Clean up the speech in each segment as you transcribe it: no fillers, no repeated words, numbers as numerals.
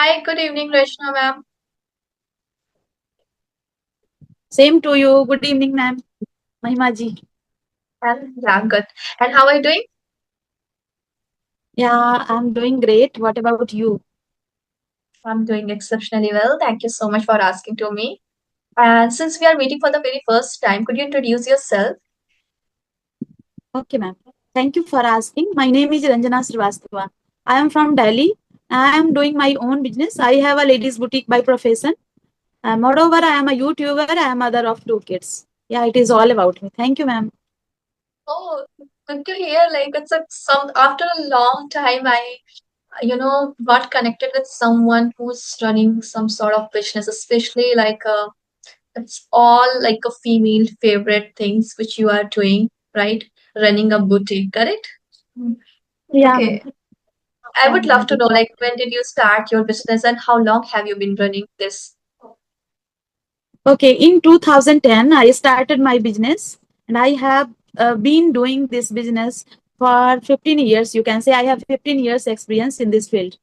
Hi, good evening, Rachna ma'am. Same to you. Good evening, ma'am. Mahima ji. And yeah, good. And how are you doing? Yeah, I'm doing great. What about you? I'm doing exceptionally well. Thank you so much for asking to me. And since we are meeting for the very first time, could you introduce yourself? Okay, ma'am. Thank you for asking. My name is Ranjana Srivastava. I am from Delhi. I am doing my own business. I have a ladies boutique by profession. Moreover, I am a YouTuber. I am mother of two kids. Yeah, it is all about me. Thank you, ma'am. Oh, good to hear. Like it's a some after a long time, got connected with someone who's running some sort of business, especially it's all like a female favorite things which you are doing, right? Running a boutique, correct? Mm. Yeah, ma'am. Okay. I would love to know, like, when did you start your business and how long have you been running this? Okay, in 2010, I started my business and I have been doing this business for 15 years. You can say I have 15 years experience in this field.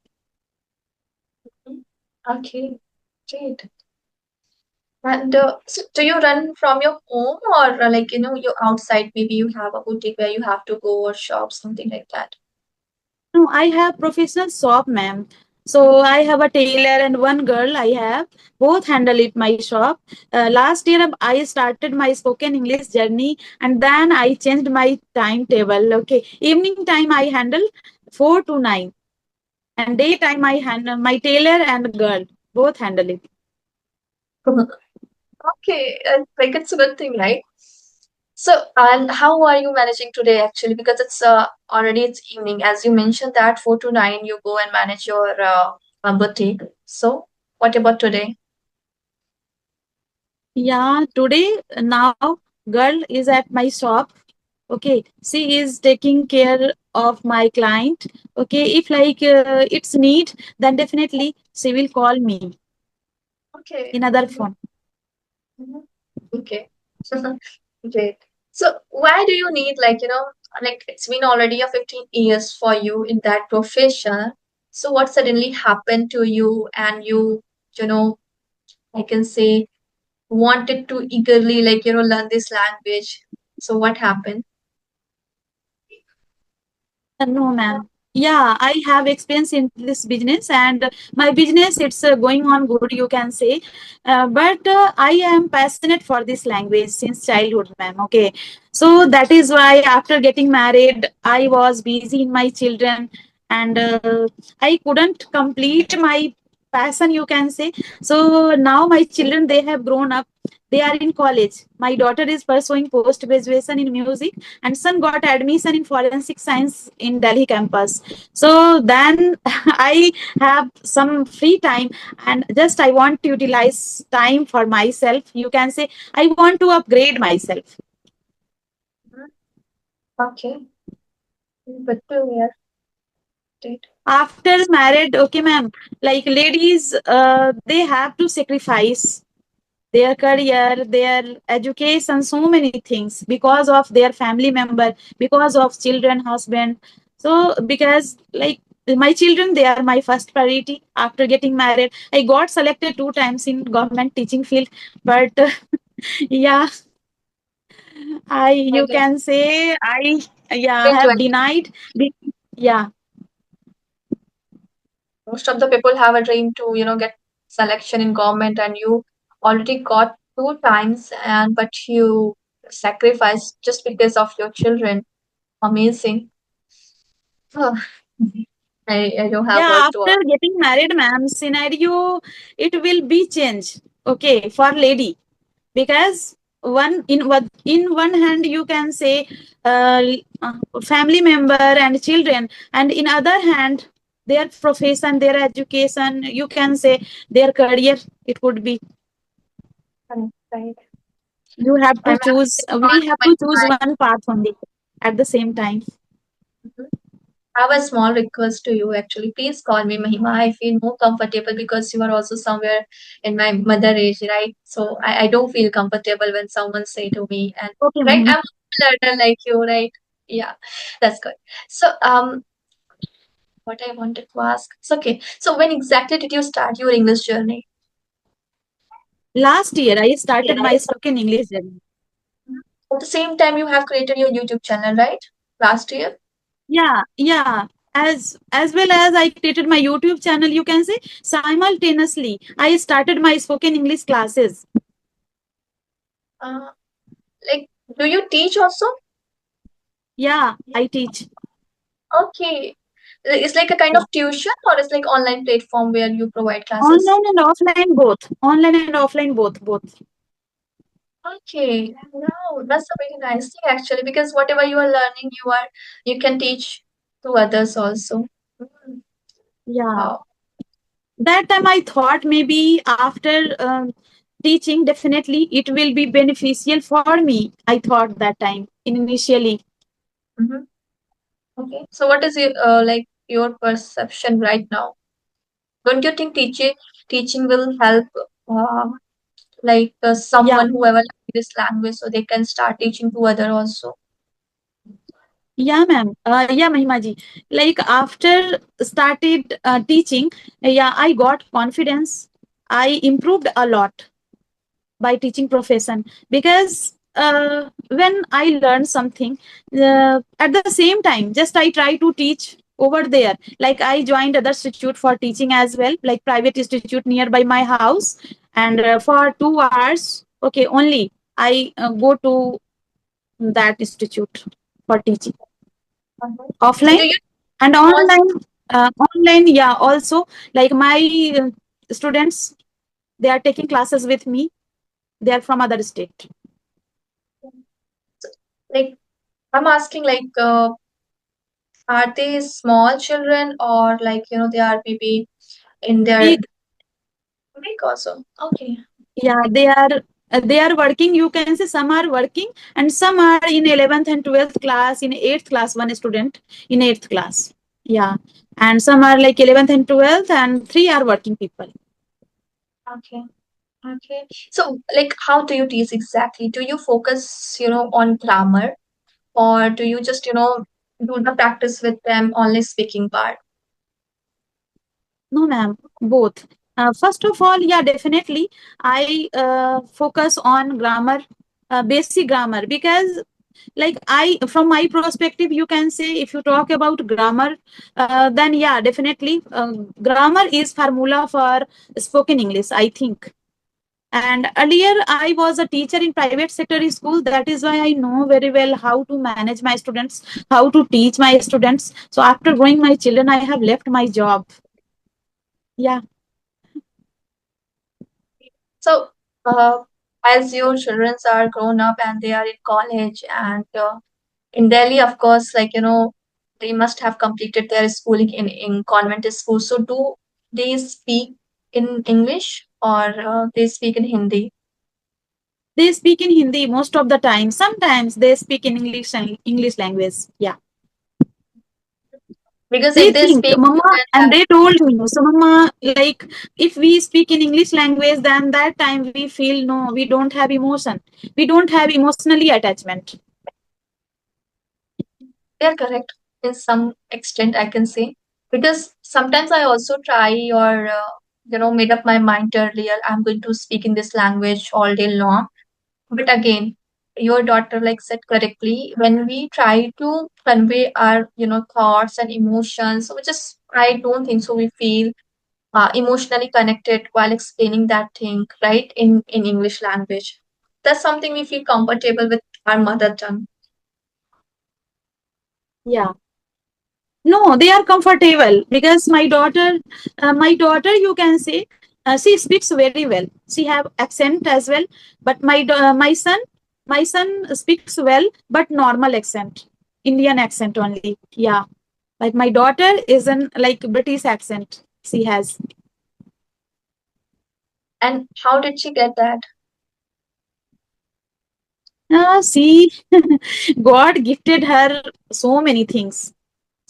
Mm. Okay, great. And so do you run from your home or you're outside? Maybe you have a boutique where you have to go or shop, something like that. No, I have professional shop, ma'am. So I have a tailor and one girl. I have both handle it my shop. Last year I started my spoken English journey, and then I changed my timetable. Okay, evening time I handle 4 to 9, and daytime I handle my tailor and girl both handle it. Okay, like it's a good thing, right? So, and how are you managing today actually? Because it's already it's evening. As you mentioned that 4 to 9 you go and manage your boutique. So, what about today? Yeah, today now girl is at my shop. Okay, she is taking care of my client. Okay, if it's need, then definitely she will call me Okay. in other Mhm, phone. mhm. Okay. Great. So why do you need like it's been already a 15 years for you in that profession. So what suddenly happened to you and you know, I can say wanted to eagerly learn this language. So what happened? No, ma'am. Yeah, I have experience in this business, and my business it's going on good, you can say. But I am passionate for this language since childhood, ma'am. Okay, so that is why after getting married, I was busy in my children, and I couldn't complete my passion, you can say. So now my children they have grown up. They are in college. My daughter is pursuing post graduation in music and son got admission in forensic science in Delhi campus. So then I have some free time and just I want to utilize time for myself. You can say I want to upgrade myself. Mhm. Okay. But yeah, great. After married, okay, ma'am, like ladies, they have to sacrifice their career, their education, so many things because of their family member, because of children, husband. So because like my children, they are my first priority. After getting married, I got selected 2 times in government teaching field, but yeah, I I you guess can say I yeah been have doing. denied. Yeah, Most of the people have a dream to get selection in government, and you already got 2 times, and but you sacrificed just because of your children. Amazing. Oh, I don't have yeah. words to After getting married, ma'am, scenario it will be changed. Okay, for lady because in one hand you can say uh, family member and children, and in other hand their profession, their education, you can say their career. It could be right. you have I'm to having choose, this call we to have my to choose one path only at the same time. Mhm. I have a small request to you actually. Please call me Mahima. I feel more comfortable because you are also somewhere in my mother age, right? So I don't feel comfortable when someone say to me and Okay, right, Mahima. I'm a learner like you, right? Yeah, that's good. So what I wanted to ask. It's okay. So when exactly did you start your English journey? Last year, I started my spoken English journey. At the same time, you have created your YouTube channel, right? Last year. Yeah, yeah. As well as I created my YouTube channel, you can say simultaneously. I started my spoken English classes. Uh, like, do you teach also? Yeah, I teach Okay. It's like a kind of tuition or it's like online platform where you provide classes? online and offline both. Online and offline both. Both. Okay. Wow, that's a very nice thing actually, because whatever you are learning, you can teach to others also. Mm, Yeah. wow. That time I thought maybe after teaching, definitely it will be beneficial for me. I thought that time initially. Hmm. Okay. So what is like your perception right now? Don't you think teaching will help Yeah. someone whoever learning this language so they can start teaching to other also? Yeah, ma'am. Yeah, Mahima ji. Like after started teaching, yeah, I got confidence. I improved a lot by teaching profession because when I learned something, at the same time, just I try to teach over there. Like I joined other institute for teaching as well, like private institute nearby my house, and for 2 hours, okay, only I go to that institute for teaching Mhm. So offline do you and small online. Online, yeah, also like my students, they are taking classes with me. They are from other state. like I'm asking are they small children or they are maybe in their Big. week also? Okay. Yeah, they are working. You can say some are working and some are in 11th and 12th class. In 8th class, one student in 8th class. Yeah, and some are like 11th and 12th, and three are working people. Okay. Okay. So how do you teach exactly? Do you focus, on grammar or do you just, do the practice with them only speaking part? No, ma'am, both. First of all, yeah, definitely, I focus on grammar, basic grammar, because like I from my perspective, you can say if you talk about grammar, then yeah, definitely, grammar is formula for spoken English, I think. And earlier I was a teacher in private sector school, that is why I know very well how to manage my students, how to teach my students. So after growing my children, I have left my job. Yeah. So, uh, as your children are grown up and they are in college and in Delhi, of course, they must have completed their schooling in convent school. So, do they speak in English or they speak in Hindi? They speak in Hindi most of the time. Sometimes they speak in English and English language. Yeah. Because They if they think, speak more Mama, than and that, they told me, so Mama, like if we speak in English language, then that time we feel no, we don't have emotion. We don't have emotionally attachment. they are correct in some extent, I can say. Because sometimes I also try or made up my mind earlier. I'm going to speak in this language all day long. But again, your daughter like said correctly, when we try to convey our thoughts and emotions, which is I don't think so. We feel emotionally connected while explaining that thing, right? In English language. That's something we feel comfortable with our mother tongue. Yeah. No, they are comfortable because my daughter, you can say, she speaks very well. She have accent as well, but my son speaks well, but normal accent, Indian accent only. Yeah, like my daughter is an like British accent. She has. And how did she get that? She God gifted her so many things.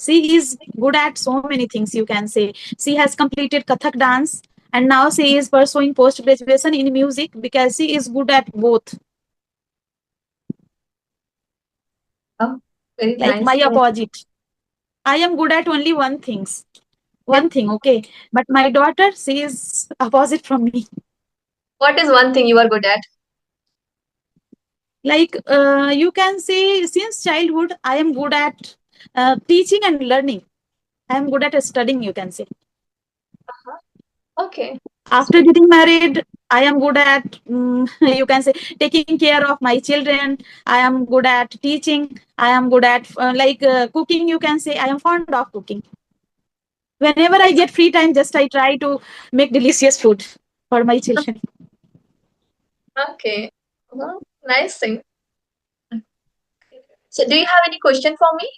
She is good at so many things, you can say. She has completed Kathak dance and now she is pursuing post graduation in music because she is good at both. Oh, very Like nice. my opposite. I am good at only one things, Yeah. one thing, okay. But my daughter, she is opposite from me. What is one thing you are good at? Like you can say, since childhood, I am good at teaching and learning. I am good at studying, you can say. Uh-huh. Okay, that's After great. getting married, I am good at, you can say, taking care of my children. I am good at teaching. I am good at cooking, you can say. I am fond of cooking. Whenever I It's get free time, just I try to make delicious food for my children. okay. Nice thing. So, do you have any question for me?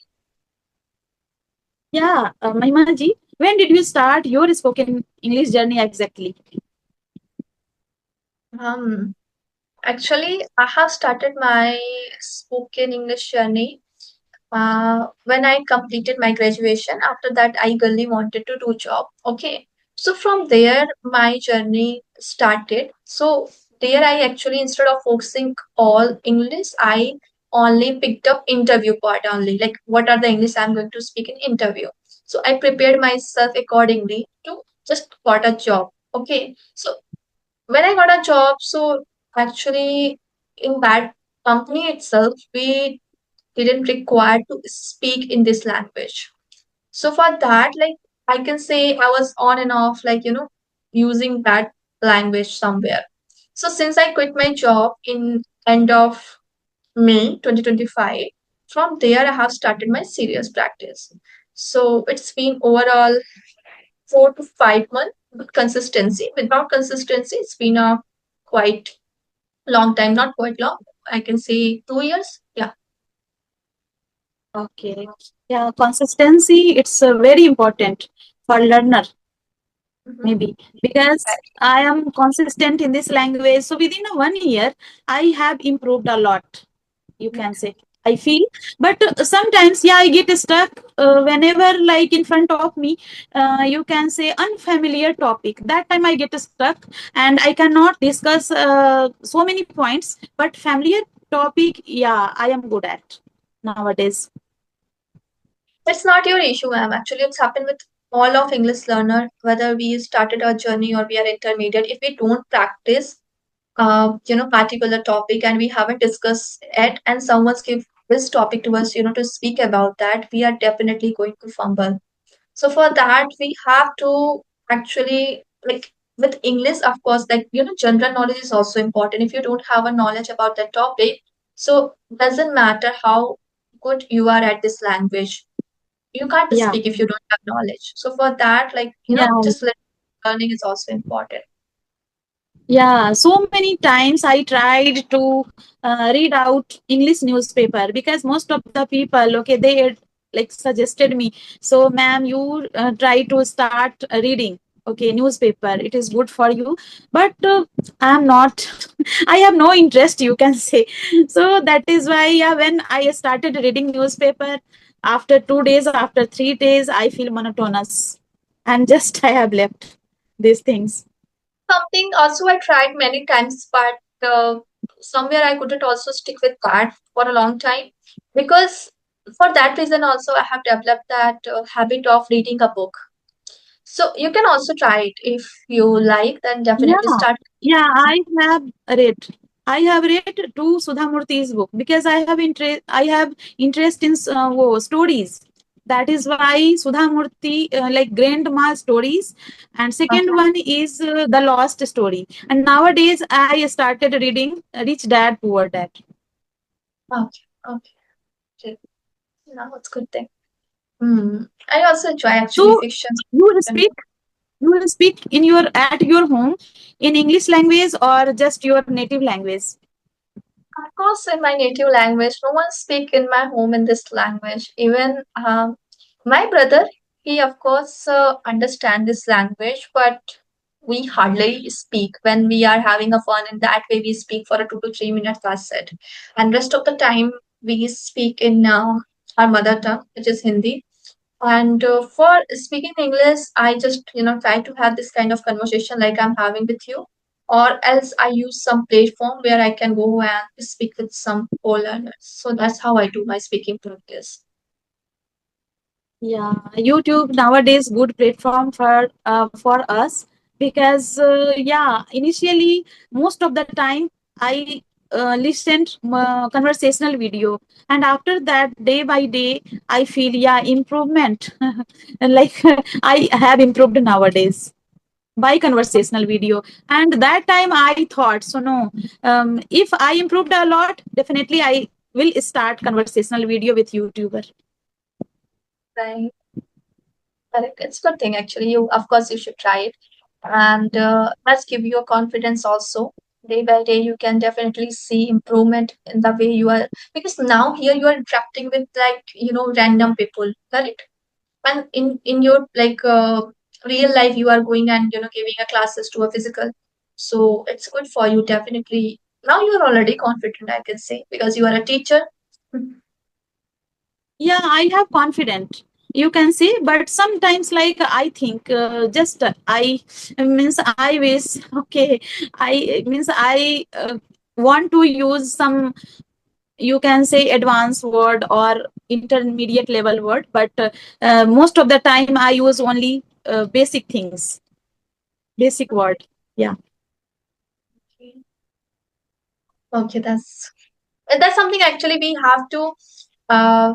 Yeah, Mahimaji, when did you start your spoken English journey exactly? Um, Actually, I have started my spoken English journey when I completed my graduation. After that, I eagerly wanted to do job. Okay, so from there, my journey started. So there, I actually instead of focusing all English, I only picked up interview part only. Like what are the English I'm going to speak in interview. So I prepared myself accordingly to just got a job. Okay, so when I got a job, so actually in that company itself, we didn't require to speak in this language. So for that, like I can say I was on and off, like, using that language somewhere. So since I quit my job in end of May 2025, from there I have started my serious practice. So it's been overall 4 to 5 months with consistency. Without consistency, it's been a quite long time, not quite long. I can say 2 years. Yeah. Okay. Yeah, consistency, it's very important for learner, Mm-hmm. maybe, because I am consistent in this language. So within a 1 year, I have improved a lot, you can say. I feel, but sometimes, yeah, I get stuck whenever, like, in front of me, you can say unfamiliar topic. That time I get stuck and I cannot discuss so many points. But familiar topic, yeah, I am good at nowadays. It's not your issue, ma'am. Actually, it's happened with all of English learner, whether we started our journey or we are intermediate. If we don't practice, particular topic and we haven't discussed it, and someone's give this topic to us, to speak about that, we are definitely going to fumble. So for that, we have to actually like with English, of course, like general knowledge is also important. If you don't have a knowledge about that topic, so doesn't matter how good you are at this language, you can't Yeah, speak if you don't have knowledge. So for that, like yeah. just learning is also important. Yeah, so many times I tried to read out English newspaper because most of the people, okay, they had like suggested me. So, ma'am, you try to start reading, okay, newspaper. It is good for you, but I am not. I have no interest, you can say. So that is why, yeah, when I started reading newspaper, after 2 days, after 3 days, I feel monotonous, and just I have left these things. Something also I tried many times, but somewhere I couldn't also stick with that for a long time because for that reason also I have developed that habit of reading a book. So you can also try it if you like, then definitely Yeah, start. yeah, have read. I have read two Sudha Murthy's book because I have interest in stories. That is why Sudha Murthy, like grandma stories, and second Uh-huh. one is the Lost Story. And nowadays, I started reading Rich Dad Poor Dad. Okay, okay. Okay. Now it's good thing. I also enjoy actually So fiction. you speak you speak in your at your home in English language or just your native language? Of course, in my native language, no one speak in my home in this language. Even my brother, he of course understand this language, but we hardly speak when we are having a fun. In that way, we speak for a 2 to 3 minutes. That's it. And rest of the time, we speak in our mother tongue, which is Hindi. And for speaking English, I just try to have this kind of conversation like I'm having with you, or else I use some platform where I can go and speak with some co-learners. So that's how I do my speaking practice. Yeah, YouTube nowadays good platform for us because initially most of the time I listened conversational video, and after that day by day I feel improvement. Like I have improved nowadays by conversational video, and that time I thought so no, if I improved a lot, definitely I will start conversational video with YouTuber. Right. Correct. It's a good thing actually. You, of course, you should try it, and must give you a confidence also. Day by day, you can definitely see improvement in the way you are, because now here you are interacting with, like, random people, correct? And in your, like, real life, you are going and giving a classes to a physical, so it's good for you definitely. Now you are already confident, I can say, because you are a teacher. Yeah, I have confident, you can see, but sometimes like I think just I means I wish okay, I means I want to use some, you can say, advanced word or intermediate level word, but most of the time I use only basic things, basic word. Yeah. Okay, that's something actually we have to uh,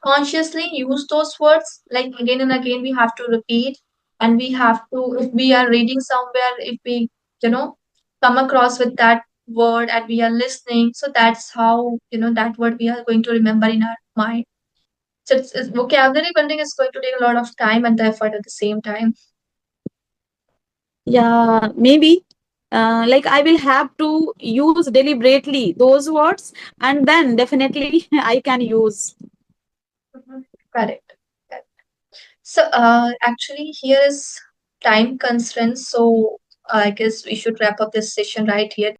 consciously use those words, like again and again we have to repeat, and we have to, if we are reading somewhere, if we you know come across with that word and we are listening, so that's how that word we are going to remember in our mind. So vocabulary building is going to take a lot of time and effort at the same time. Yeah, maybe like I will have to use deliberately those words, and then definitely I can use. Mhm. Correct. Correct. So actually here is time constraints, so I guess we should wrap up this session right here.